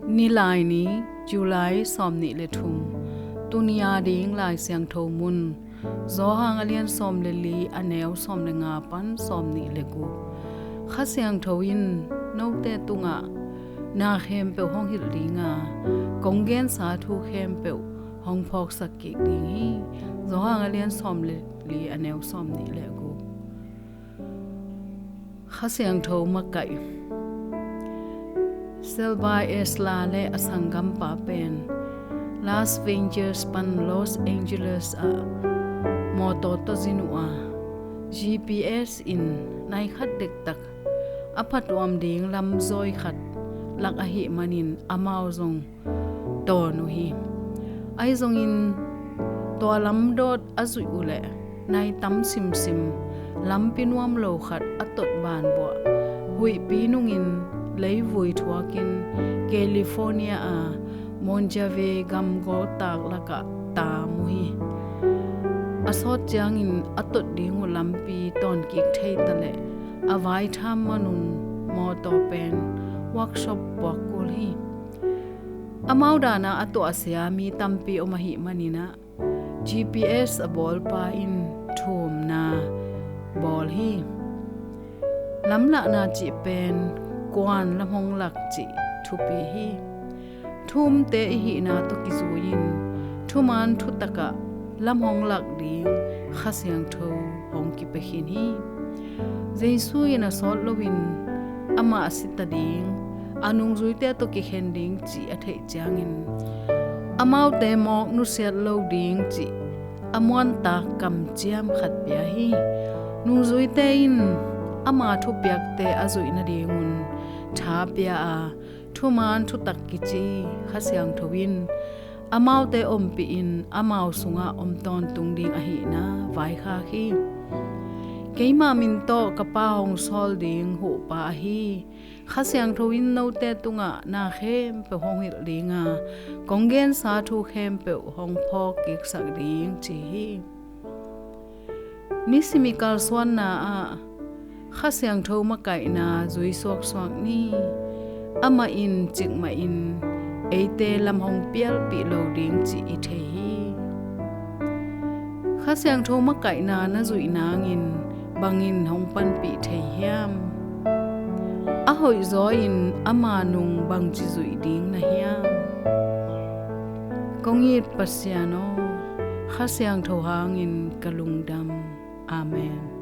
NILAINI July somni le thum tunia ding lai siang tho mun zo hang alian som le li aneu som le nga pan somni le gu kha siang tho in no te tunga na khem pe hong hil ringa konggen sa thu khem pe hong phok sakki ding hi zo hang alian som le li aneu somni le gu Kha Siangtho Makaih Selbai Esla le asangam pa pen Las Vegas pan Los Angeles a moto to zinua GPS in nai khat dek tak apat wam ding lam zoi khat lak a hi manin amao zong to nu hi ai zong in to lam dot azui ule nai tam sim sim lam pinwam lo khat atot ban bo hui pi nungin lei vui thuakin California a Monjave gam go tak laka ta muhi asot changin atot ding lampi ton kik thei tale avai tham manun moto pen workshop wakul hi amau dana ato asia mi tampi omahi manina GPS abol pa in thum na bol hi lamla na chi pen kwan lamhong lak chi thupi hi thum te hi na to kizuin thuman thutaka lamhong lak ding Kha Siangtho hong ki pe hin hi Jesu ina sol lowin ama asita ding anung zuite to ki hending chi athei changin amau te mok nu set lo ding chi amon ta kam chiam khat pya hi nu zuite in ama thu pyak te azui na dingun tha pya a thuman thu tak ki chi Kha Siangtho win amau te om pi in amau sunga om ton tung ding a hi na vai kha khi keima min to kapa hong sol ding hu pa hi Kha Siangtho win no te tunga na khem pe hong hil dinga konggen sa thu khem pe hong phok kik sak ding chi hi nisimikal swan na a Kha Siangtho Makaih na zui sok swak ni ama in chik ma in eite lam hong pial pi lo ding chi i the hi Kha Siangtho Makaih na zui nangin bangin hong pan pi the hiam a hoi zo in ama nung bang chi zui ding na hiam kongit pasiano Kha Siangtho hangin kalungdam amen